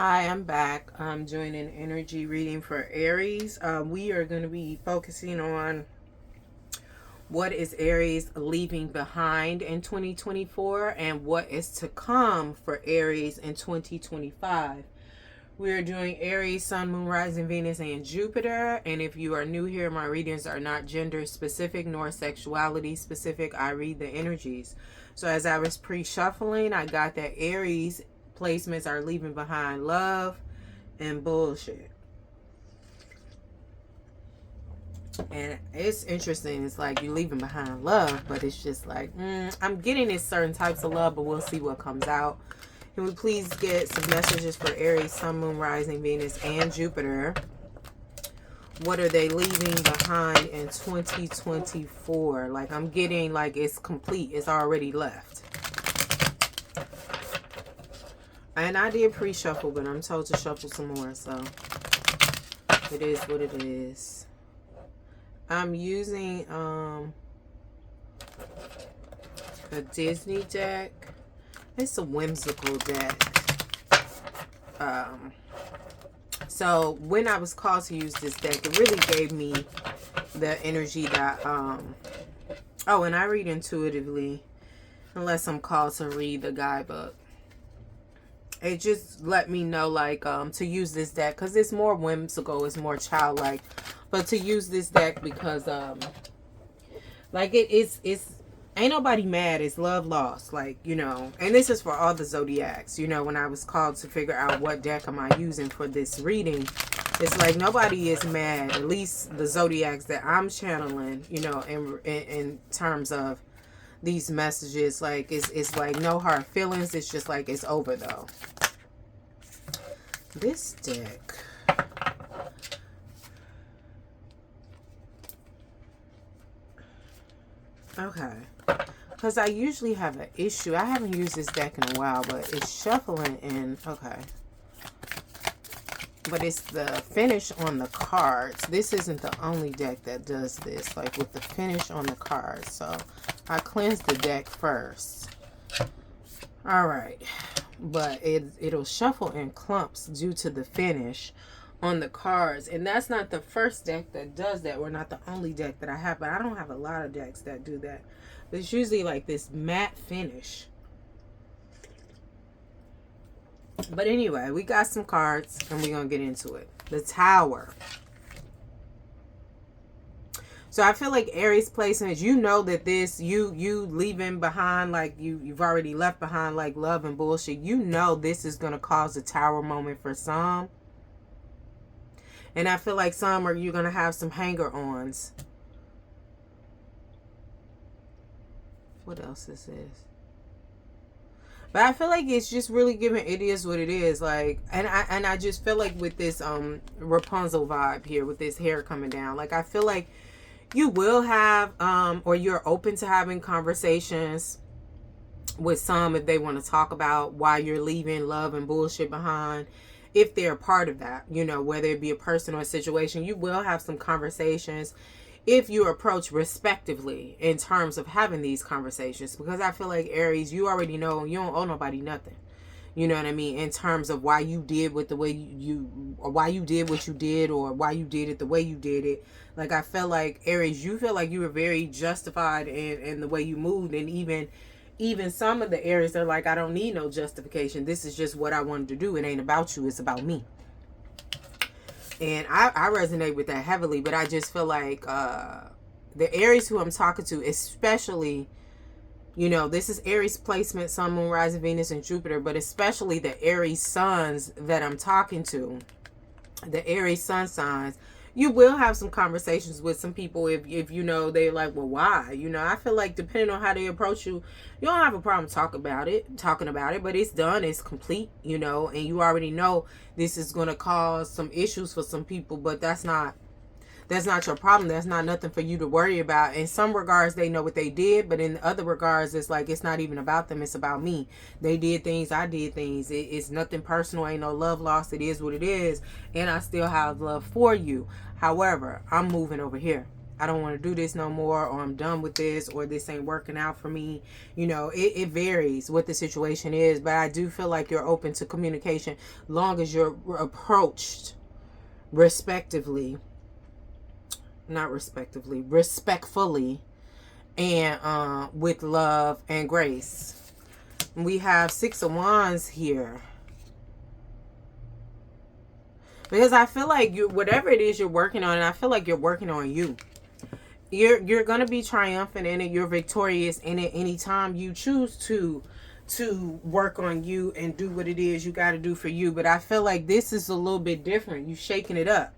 Hi, I'm back. I'm doing an energy reading for Aries. We are going to be focusing on what is Aries leaving behind in 2024 and what is to come for Aries in 2025. We are doing Aries, Sun, Moon, Rising, Venus, and Jupiter. And if you are new here, my readings are not gender specific nor sexuality specific. I read the energies. So as I was pre-shuffling, I got that Aries placements are leaving behind love and bullshit. And it's interesting. It's like you're leaving behind love, but it's just like, I'm getting these certain types of love, but we'll see what comes out. Can we please get some messages for Aries, Sun, Moon, Rising, Venus, and Jupiter? What are they leaving behind in 2024? Like, I'm getting like it's complete. It's already left. And I did pre-shuffle, but I'm told to shuffle some more. So, it is what it is. I'm using a Disney deck. It's a whimsical deck. So when I was called to use this deck, it really gave me the energy that oh, and I read intuitively unless I'm called to read the guidebook. It just let me know like to use this deck because it's more whimsical, it's more childlike. But to use this deck because like it's ain't nobody mad, it's love lost, like, you know. And this is for all the zodiacs. You know, when I was called to figure out what deck am I using for this reading, it's like nobody is mad, at least the zodiacs that I'm channeling, you know, in terms of these messages. Like it's like no hard feelings, it's just like it's over though. This deck, okay, because I usually have an issue. I haven't used this deck in a while, but it's shuffling in. Okay. But it's the finish on the cards. This isn't the only deck that does this, like with the finish on the cards. So I cleanse the deck first. All right. But it'll shuffle in clumps due to the finish on the cards. And that's not the first deck that does that, or not the only deck that I have. But I don't have a lot of decks that do that. But it's usually like this matte finish. But anyway, we got some cards and we're going to get into it. The Tower. So I feel like Aries placements, you know that this, you leaving behind, like you've already left behind like love and bullshit. You know this is going to cause a Tower moment for some. And I feel like some are, you're going to have some hanger-ons. What else is this? But I feel like it's just really giving it is what it is. Like, and I just feel like with this Rapunzel vibe here, with this hair coming down, like I feel like you will have or you're open to having conversations with some if they want to talk about why you're leaving love and bullshit behind. If they're a part of that, you know, whether it be a person or a situation, you will have some conversations if you approach respectively in terms of having these conversations. Because I feel like Aries, you already know you don't owe nobody nothing. You know what I mean? In terms of why you did with the way you or why you did what you did, or why you did it the way you did it. Like I felt like Aries, you feel like you were very justified in the way you moved, and even some of the Aries are like, I don't need no justification. This is just what I wanted to do. It ain't about you, it's about me. And I resonate with that heavily, but I just feel like the Aries who I'm talking to, especially, you know, this is Aries placement, Sun, Moon, Rising, Venus, and Jupiter, but especially the Aries suns that I'm talking to, the Aries sun signs, you will have some conversations with some people if you know, they're like, well, why? You know, I feel like depending on how they approach you, you don't have a problem talking about it, but it's done, it's complete, you know, and you already know this is going to cause some issues for some people, but that's not your problem. That's not nothing for you to worry about. In some regards, they know what they did, but in other regards, it's like, it's not even about them. It's about me. They did things. I did things. It's nothing personal. Ain't no love lost. It is what it is. And I still have love for you. However, I'm moving over here. I don't want to do this no more, or I'm done with this, or this ain't working out for me. You know, it varies what the situation is, but I do feel like you're open to communication long as you're approached respectively, not respectively, respectfully, and with love and grace. We have Six of Wands here. Because I feel like you, whatever it is you're working on, and I feel like you're working on you. You're gonna be triumphant in it. You're victorious in it anytime you choose to work on you and do what it is you got to do for you. But I feel like this is a little bit different. You shaking it up.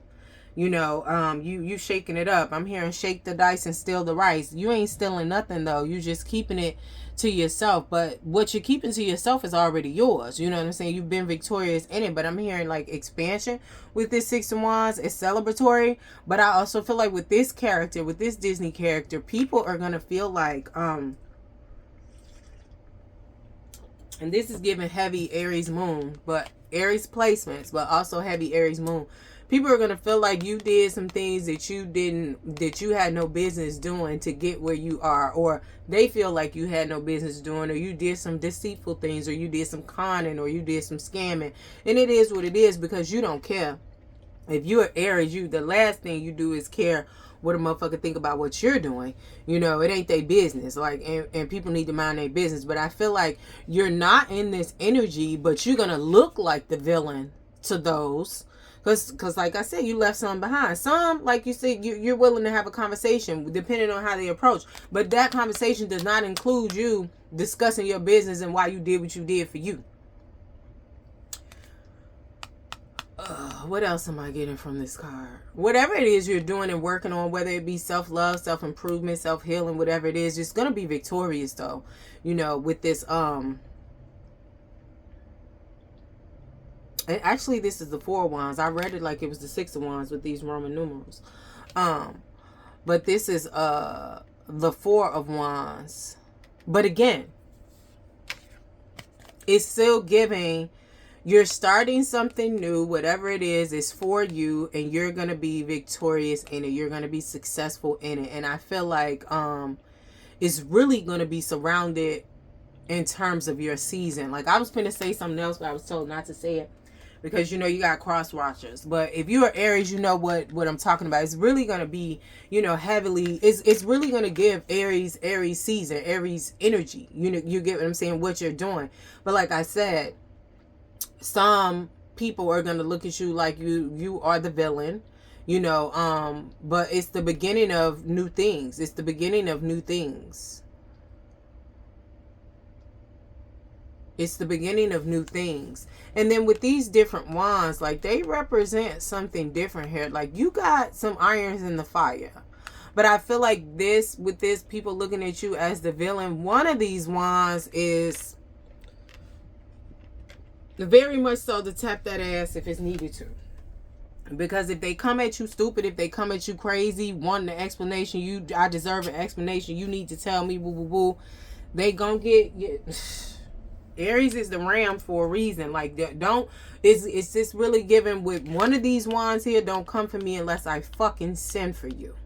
You know, you shaking it up. I'm hearing shake the dice and steal the rice. You ain't stealing nothing though. You just keeping it to yourself. But what you're keeping to yourself is already yours. You know what I'm saying? You've been victorious in it. But I'm hearing like expansion with this Six of Wands. It's celebratory. But I also feel like with this character, with this Disney character, people are gonna feel like and this is giving heavy Aries moon, but Aries placements, but also heavy Aries moon. People are going to feel like you did some things that you had no business doing to get where you are, or they feel like you had no business doing, or you did some deceitful things, or you did some conning, or you did some scamming. And it is what it is, because you don't care. If you're Aries, the last thing you do is care what a motherfucker think about what you're doing. You know, it ain't their business. Like, and people need to mind their business. But I feel like you're not in this energy, but you're going to look like the villain to those. Because like I said, you left some behind. Some, like you said, you're willing to have a conversation depending on how they approach. But that conversation does not include you discussing your business and why you did what you did for you. What else am I getting from this card? Whatever it is you're doing and working on, whether it be self-love, self-improvement, self-healing, whatever it is, it's going to be victorious though. You know, with this, and actually this is the Four of Wands. I read it like it was the Six of Wands with these Roman numerals. But this is the Four of Wands. But again, it's still giving, you're starting something new, whatever it is for you, and you're going to be victorious in it. You're going to be successful in it. And I feel like it's really going to be surrounded in terms of your season. Like, I was going to say something else, but I was told not to say it because, you know, you got cross watchers. But if you're Aries, you know what I'm talking about. It's really going to be, you know, heavily, it's really going to give Aries season, Aries energy. You know, you get what I'm saying, what you're doing. But like I said, some people are going to look at you like you are the villain, you know, but it's the beginning of new things. It's the beginning of new things. It's the beginning of new things. And then with these different wands, like, they represent something different here. Like, you got some irons in the fire. But I feel like this, with this, people looking at you as the villain, one of these wands is very much so to tap that ass if it's needed to. Because if they come at you stupid, if they come at you crazy, wanting an explanation, I deserve an explanation, you need to tell me, boo boo boo, they gonna get Aries is the ram for a reason. Like, it's just really given with one of these wands here. Don't come for me unless I fucking send for you.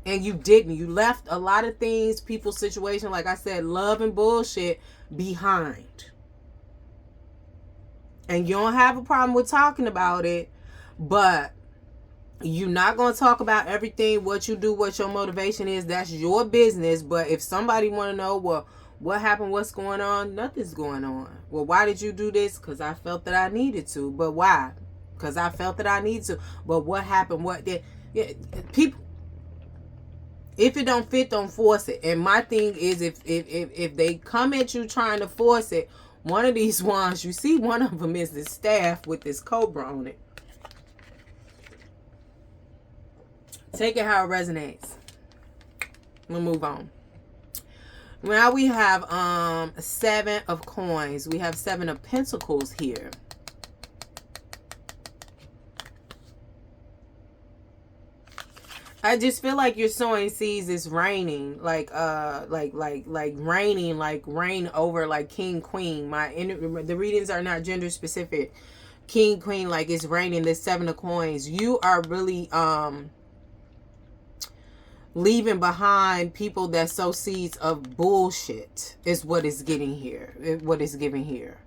And you didn't. You left a lot of things, people's situation, like I said, love and bullshit behind. And you don't have a problem with talking about it, but you're not going to talk about everything, what you do, what your motivation is. That's your business. But if somebody want to know, well, what happened, what's going on? Nothing's going on. Well, why did you do this? Because I felt that I needed to. But why? Because I felt that I needed to. But what happened? What did... Yeah, people... If it don't fit, don't force it. And my thing is, if they come at you trying to force it, one of these wands, you see one of them is the staff with this cobra on it. Take it how it resonates. We'll move on. Now we have Seven of Coins. We have Seven of Pentacles here. I just feel like you're sowing seeds. It's raining, like raining, like rain over, like king, queen. The readings are not gender specific. king, queen, like it's raining, this 7 of coins. You are really leaving behind people that sow seeds of bullshit is what is getting here. What is giving here.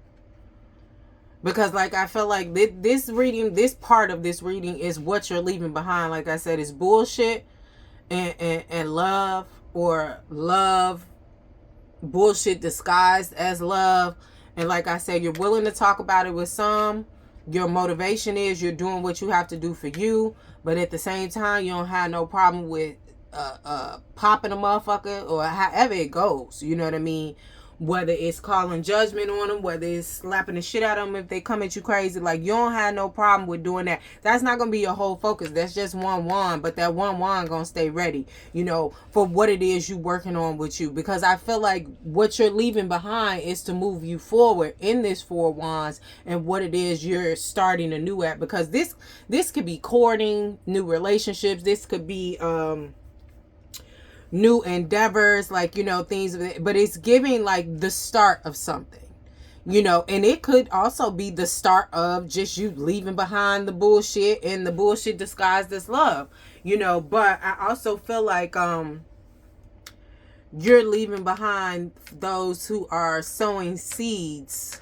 Because like I feel like this reading, this part of this reading is what you're leaving behind. Like I said, it's bullshit and love, or love bullshit disguised as love. And like I said, you're willing to talk about it with some. Your motivation is you're doing what you have to do for you, but at the same time you don't have no problem with popping a motherfucker, or however it goes, you know what I mean? Whether it's calling judgment on them, whether it's slapping the shit out of them if they come at you crazy, like you don't have no problem with doing that. That's not gonna be your whole focus. That's just one wand, but that one wand gonna stay ready, you know, for what it is you working on with you. Because I feel like what you're leaving behind is to move you forward in this 4 wands and what it is you're starting anew at. Because this could be courting, new relationships. This could be new endeavors, like, you know, things, but it's giving like the start of something, you know. And it could also be the start of just you leaving behind the bullshit, and the bullshit disguised as love, you know. But I also feel like you're leaving behind those who are sowing seeds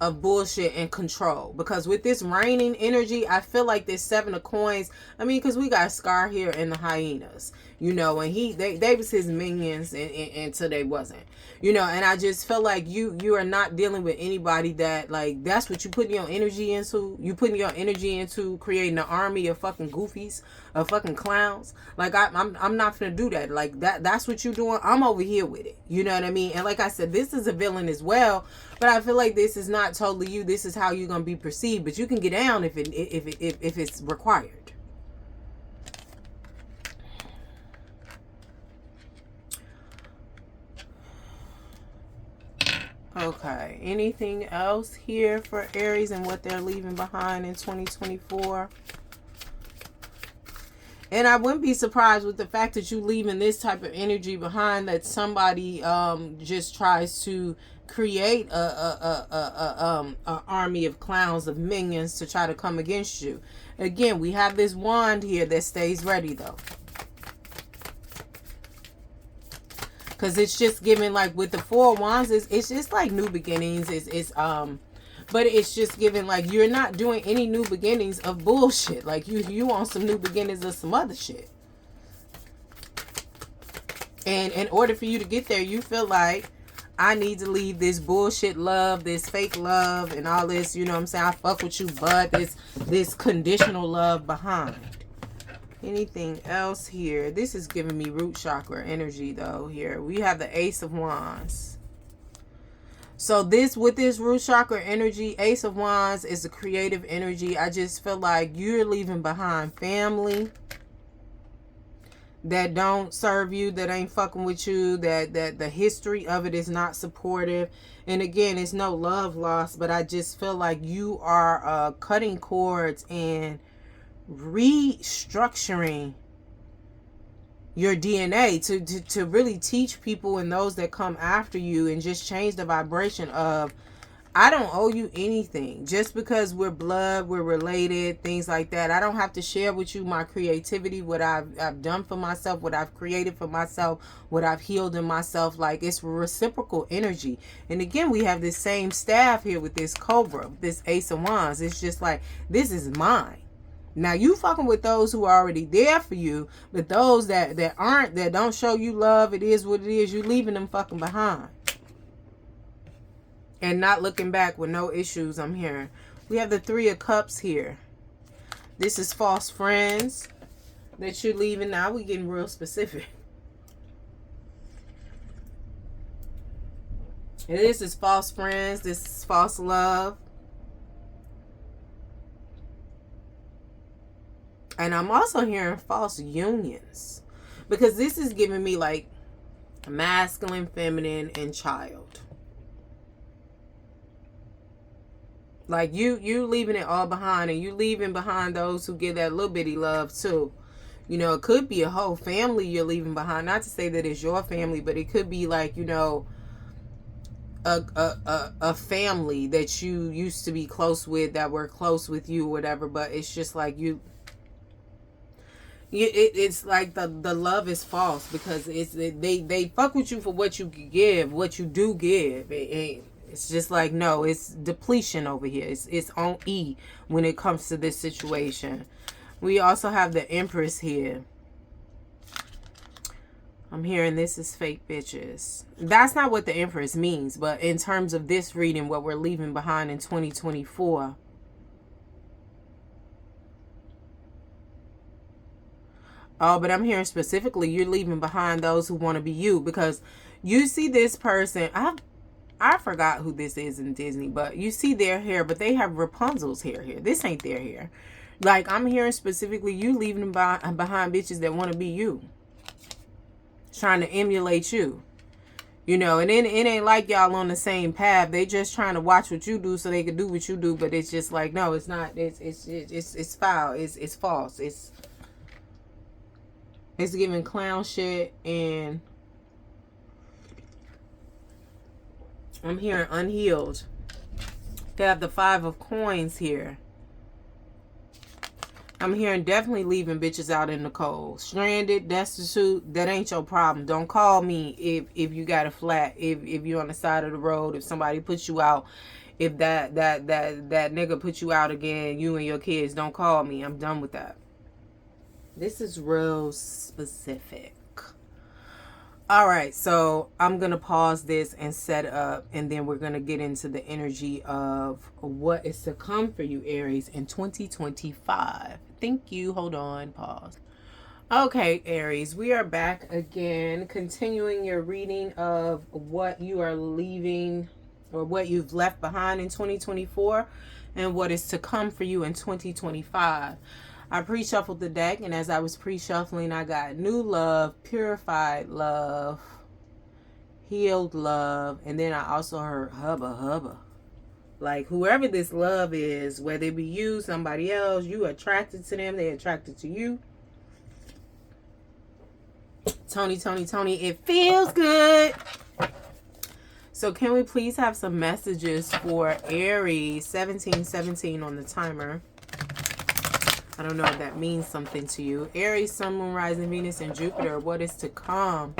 of bullshit and control. Because with this raining energy, I feel like this 7 of coins, I mean, because we got Scar here and the hyenas, you know, and they was his minions until they wasn't, you know. And I just feel like you are not dealing with anybody that, like, that's what you putting your energy into. You putting your energy into creating an army of fucking goofies, of fucking clowns. Like I'm not gonna do that. Like that's what you doing. I'm over here with it, you know what I mean? And like I said, this is a villain as well, but I feel like this is not totally you. This is how you're gonna be perceived, but you can get down if it's required. Okay, anything else here for Aries and what they're leaving behind in 2024? And I wouldn't be surprised with the fact that you leaving this type of energy behind, that somebody just tries to create a army of clowns, of minions, to try to come against you. Again, we have this wand here that stays ready though. Because it's just giving, like with the 4 wands, it's just like new beginnings. But it's just giving like you're not doing any new beginnings of bullshit. Like you want some new beginnings of some other shit. And in order for you to get there, you feel like, I need to leave this bullshit love, this fake love, and all this, you know what I'm saying? I fuck with you, but this conditional love behind. Anything else here? This is giving me root chakra energy though. Here we have the Ace of Wands. So this, with this root chakra energy, Ace of Wands is a creative energy. I just feel like you're leaving behind family that don't serve you, that ain't fucking with you, that the history of it is not supportive. And again, it's no love lost, but I just feel like you are cutting cords and restructuring your DNA to really teach people and those that come after you, and just change the vibration of, I don't owe you anything. Just because we're blood, we're related, things like that. I don't have to share with you my creativity, what I've done for myself, what I've created for myself, what I've healed in myself. Like, it's reciprocal energy. And again, we have this same staff here with this Cobra, this Ace of Wands. It's just like, this is mine. Now you fucking with those who are already there for you, but those that aren't, that don't show you love, it is what it is, you leaving them fucking behind. And not looking back with no issues, I'm hearing. We have the 3 of Cups here. This is false friends that you're leaving. Now we're getting real specific. And this is false friends. This is false love. And I'm also hearing false unions. Because this is giving me like masculine, feminine, and child. Like you leaving it all behind, and you leaving behind those who give that little bitty love too. You know, it could be a whole family you're leaving behind. Not to say that it's your family, but it could be like, you know, a family that you used to be close with, that were close with you, whatever. But it's just like it's like the love is false, because they fuck with you for what you give, what you do give. It's just like, no, it's depletion over here. It's on E when it comes to this situation. We also have the Empress here. I'm hearing this is fake bitches. That's not what the Empress means, but in terms of this reading, what we're leaving behind in 2024. Oh, but I'm hearing specifically you're leaving behind those who want to be you, because you see this person. I forgot who this is in Disney, but you see their hair, but they have Rapunzel's hair here. This ain't their hair. Like, I'm hearing specifically you leaving behind bitches that want to be you, trying to emulate you. You know, and it ain't like y'all on the same path. They just trying to watch what you do so they can do what you do. But it's just like, no, it's not. It's foul. It's false. It's giving clown shit. And I'm hearing unhealed. They have the 5 of coins here. I'm hearing definitely leaving bitches out in the cold. Stranded, destitute, that ain't your problem. Don't call me if you got a flat, if you're on the side of the road, if somebody puts you out, if that nigga put you out again, you and your kids, don't call me. I'm done with that. This is real specific. All right, so I'm going to pause this and set up, and then we're going to get into the energy of what is to come for you, Aries, in 2025. Thank you. Hold on. Pause. Okay, Aries, we are back again, continuing your reading of what you are leaving, or what you've left behind in 2024, and what is to come for you in 2025. I pre-shuffled the deck, and as I was pre-shuffling, I got new love, purified love, healed love, and then I also heard hubba hubba. Like, whoever this love is, whether it be you, somebody else, you attracted to them, they attracted to you. Tony, it feels good. So can we please have some messages for Aries? 1717 on the timer. I don't know if that means something to you. Aries, Sun, Moon, Rising, Venus, and Jupiter. What is to come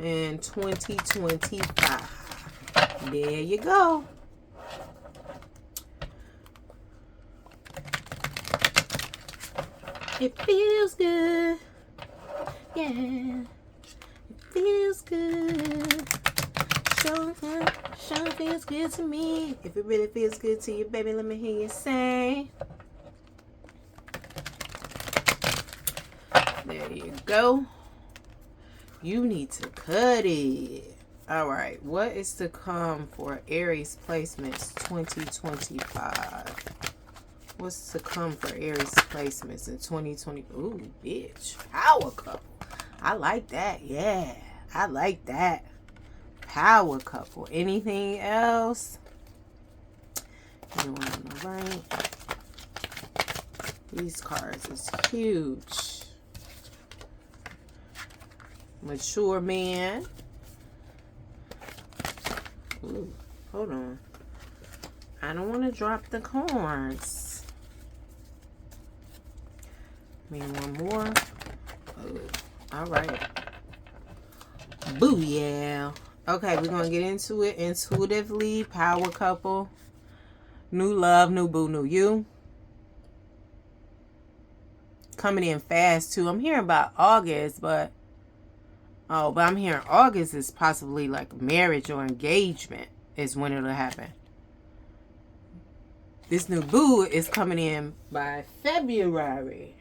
in 2025? There you go. It feels good. Yeah. It feels good. Sure feels good to me. If it really feels good to you, baby, let me hear you say. There you go. You need to cut it. All right. What is to come for Aries placements 2025? What's to come for Aries placements in 2020? Ooh, bitch. Power couple. I like that. Yeah. I like that. Power couple. Anything else? Anyone on the right? These cards is huge. Mature man. Ooh, hold on. I don't want to drop the cards. Maybe one more. Oh, all right. Booyah. Okay, we're going to get into it intuitively. Power couple. New love, new boo, new you. Coming in fast, too. I'm hearing about August, but... Oh, but I'm hearing August is possibly like marriage or engagement is when it'll happen. This new boo is coming in by February.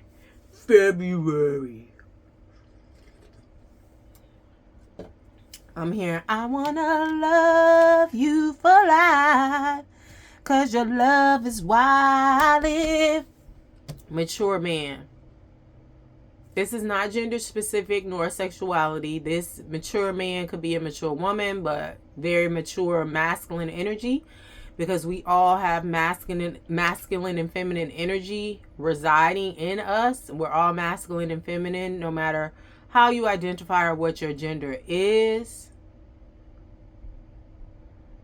I'm hearing, I wanna love you for life, 'cause your love is why I live. Mature man. This is not gender specific nor sexuality. This mature man could be a mature woman, but very mature masculine energy, because we all have masculine and feminine energy residing in us. We're all masculine and feminine, no matter how you identify or what your gender is.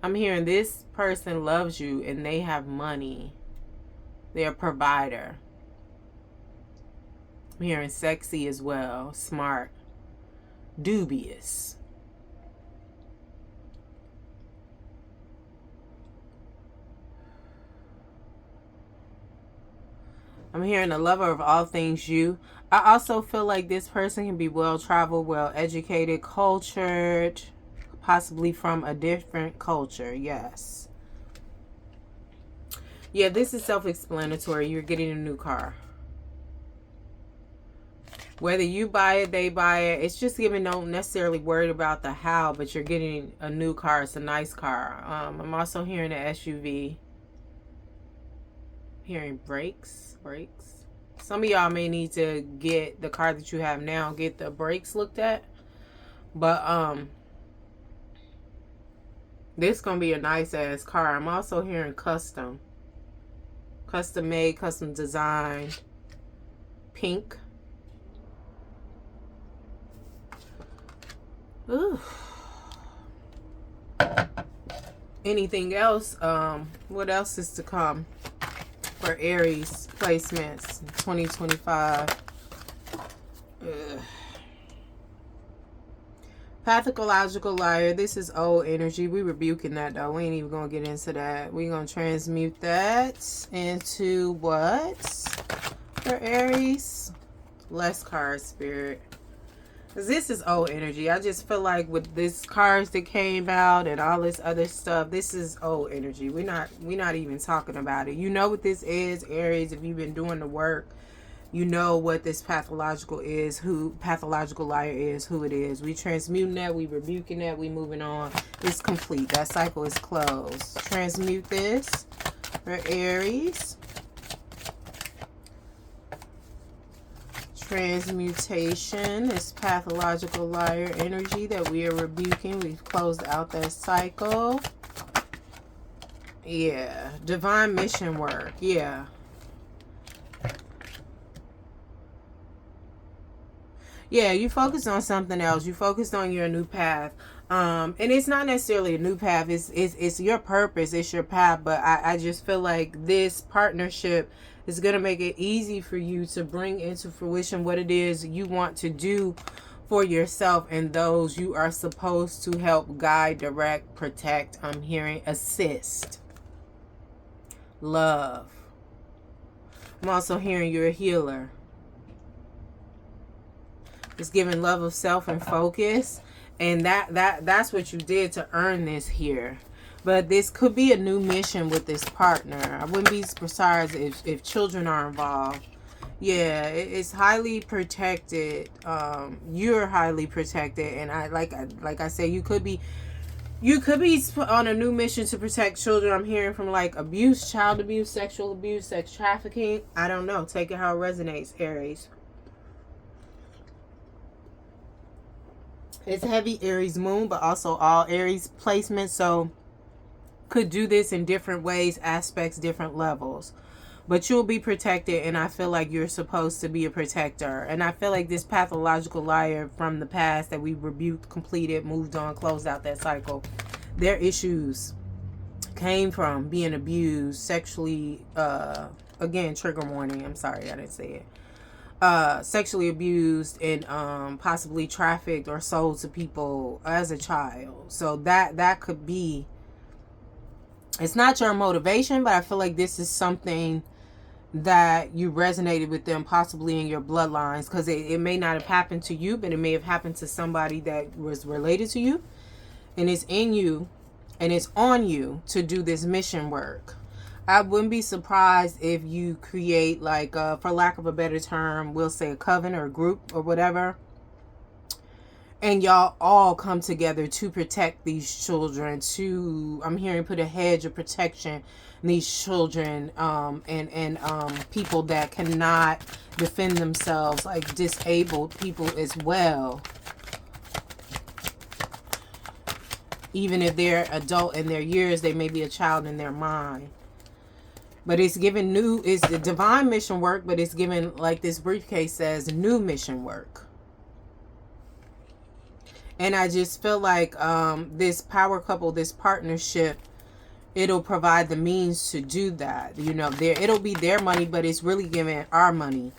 I'm hearing this person loves you and they have money. They're a provider. I'm hearing sexy as well. Smart. Dubious. I'm hearing a lover of all things you. I also feel like this person can be well-traveled, well-educated, cultured, possibly from a different culture. Yes. Yeah, this is self-explanatory. You're getting a new car. Whether you buy it, they buy it. It's just giving, don't necessarily worried about the how, but you're getting a new car. It's a nice car. I'm also hearing an SUV. Hearing brakes. Some of y'all may need to get the car that you have now, get the brakes looked at. But this gonna be a nice ass car. I'm also hearing custom. Custom made, custom designed. Pink. Ooh. Anything else? What else is to come for Aries placements 2025? Pathological liar. This is old energy. We rebuking that though. We ain't even gonna get into that. We gonna transmute that into what for Aries? Less cards, spirit. This is old energy. I just feel like with this cards that came out and all this other stuff, this is old energy. We're not even talking about it. You know what this is, Aries. If you've been doing the work, you know what this pathological is, who pathological liar is, who it is. We transmuting that, we rebuking that, we moving on. It's complete. That cycle is closed. Transmute this for Aries. Transmutation is pathological liar energy that we are rebuking. We've closed out that cycle. Yeah. Divine mission work. Yeah. Yeah, you focused on something else. You focused on your new path. And it's not necessarily a new path. It's your purpose. It's your path. But I just feel like this partnership is going to make it easy for you to bring into fruition what it is you want to do for yourself and those you are supposed to help, guide, direct, protect. I'm hearing assist. Love. I'm also hearing you're a healer. It's giving love of self and focus. And that's what you did to earn this here. But this could be a new mission with this partner. I wouldn't be surprised if children are involved. Yeah, it's highly protected. You're highly protected, and like I said, you could be on a new mission to protect children. I'm hearing from like abuse, child abuse, sexual abuse, sex trafficking. I don't know. Take it how it resonates, Aries. It's heavy Aries moon, but also all Aries placements. So could do this in different ways, aspects, different levels. But you'll be protected, and I feel like you're supposed to be a protector. And I feel like this pathological liar from the past that we rebuked, completed, moved on, closed out that cycle, their issues came from being abused, sexually, again, trigger warning. I'm sorry, I didn't say it. Sexually abused and possibly trafficked or sold to people as a child. So that could be, it's not your motivation, but I feel like this is something that you resonated with them possibly in your bloodlines, because it may not have happened to you, but it may have happened to somebody that was related to you, and it's in you and it's on you to do this mission work. I wouldn't be surprised if you create like for lack of a better term, we'll say a coven or a group or whatever, and y'all all come together to protect these children, to, I'm hearing, put a hedge of protection on these children, and people that cannot defend themselves, like disabled people as well. Even if they're adult in their years, they may be a child in their mind. But it's given new, it's the divine mission work, but it's given, like this briefcase says, new mission work. And I just feel like this power couple, this partnership, it'll provide the means to do that. You know, it'll be their money, but it's really giving our money.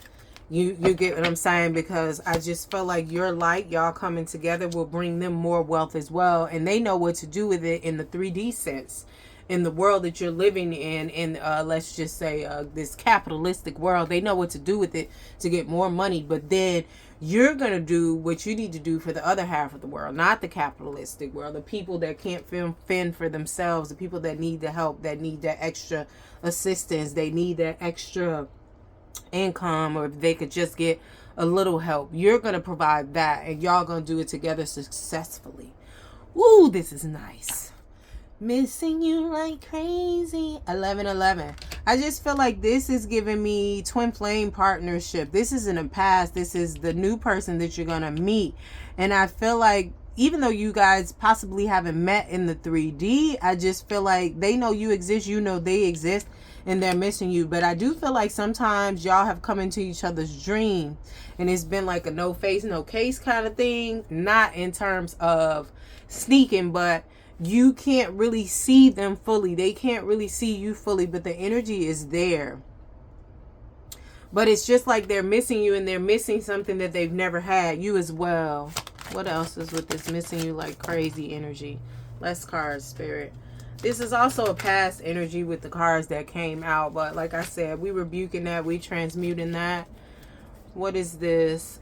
You get what I'm saying? Because I just feel like your light, y'all coming together, will bring them more wealth as well. And they know what to do with it in the 3D sense. In the world that you're living in let's just say this capitalistic world, they know what to do with it to get more money. But then you're going to do what you need to do for the other half of the world, not the capitalistic world, the people that can't fend for themselves, the people that need the help, that need that extra assistance, they need that extra income, or if they could just get a little help. You're going to provide that, and y'all going to do it together successfully. Ooh, this is nice. Missing you like crazy. 1111. I just feel like this is giving me twin flame partnership. This is in the past. This is the new person that you're going to meet. And I feel like even though you guys possibly haven't met in the 3D, I just feel like they know you exist. You know they exist. And they're missing you. But I do feel like sometimes y'all have come into each other's dream. And it's been like a no face, no case kind of thing. Not in terms of sneaking, but you can't really see them fully. They can't really see you fully, but the energy is there. But it's just like they're missing you, and they're missing something that they've never had. You as well. What else is with this missing you like crazy energy? Less cards, Spirit. This is also a past energy with the cards that came out. But like I said, we rebuking that. We transmuting that. What is this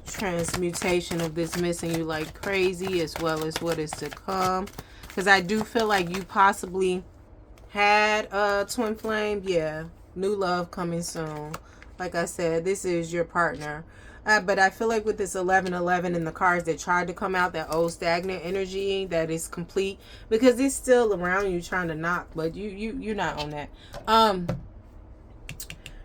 transmutation of this missing you like crazy, as well as what is to come? Because I do feel like you possibly had a twin flame. Yeah, new love coming soon. Like I said, this is your partner. But I feel like with this 1111 and the cards that tried to come out, that old stagnant energy that is complete, because it's still around you trying to knock, but you're not on that.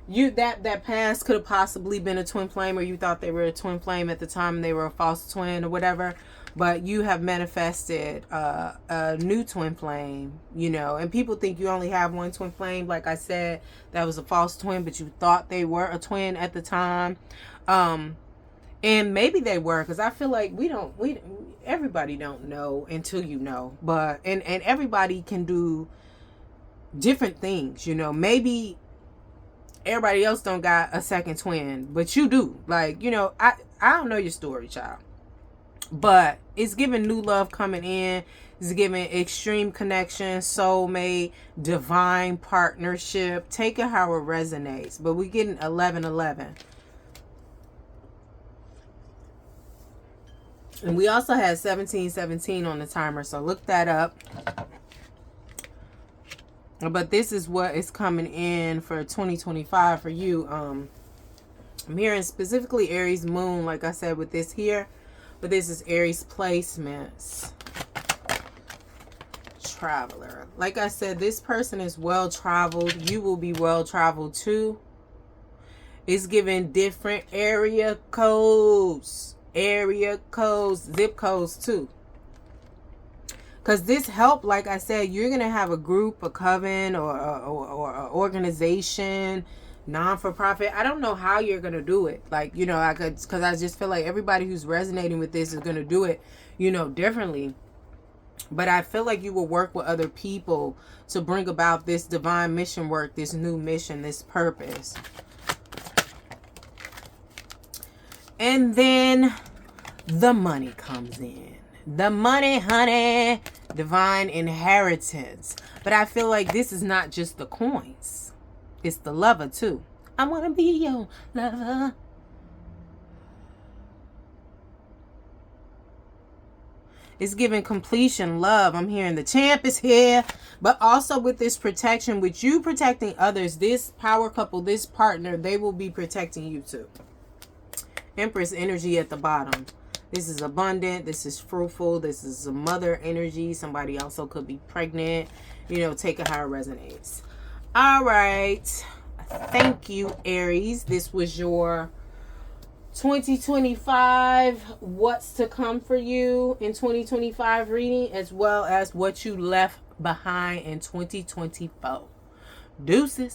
That past could have possibly been a twin flame, or you thought they were a twin flame at the time and they were a false twin or whatever. But you have manifested a new twin flame, you know. And people think you only have one twin flame. Like I said, that was a false twin, but you thought they were a twin at the time. And maybe they were, because I feel like everybody don't know until you know. But and everybody can do different things, you know. Maybe everybody else don't got a second twin, but you do. Like, you know, I don't know your story, child. But it's giving new love coming in. It's giving extreme connection, soulmate, divine partnership. Take it how it resonates. But we're getting 1111. And we also had 1717 on the timer, so look that up. But this is what is coming in for 2025 for you. I'm hearing specifically Aries moon, like I said, with this here. But this is Aries placements. Traveler. Like I said, this person is well-traveled. You will be well-traveled too. It's giving different area codes. Area codes. Zip codes too. Because this help, like I said, you're going to have a group, a coven, or an organization, non-for-profit. I don't know how you're going to do it. Like, you know, because I just feel like everybody who's resonating with this is going to do it, you know, differently. But I feel like you will work with other people to bring about this divine mission work, this new mission, this purpose. And then the money comes in. The money, honey. Divine inheritance. But I feel like this is not just the coins. It's the lover too. I want to be your lover. It's giving completion, love. I'm hearing the champ is here. But also with this protection, with you protecting others, this power couple, this partner, they will be protecting you too. Empress energy at the bottom. This is abundant. This is fruitful. This is a mother energy. Somebody also could be pregnant. You know, take it how it resonates. All right. Thank you, Aries. This was your 2025 what's to come for you in 2025 reading, as well as what you left behind in 2024. Deuces.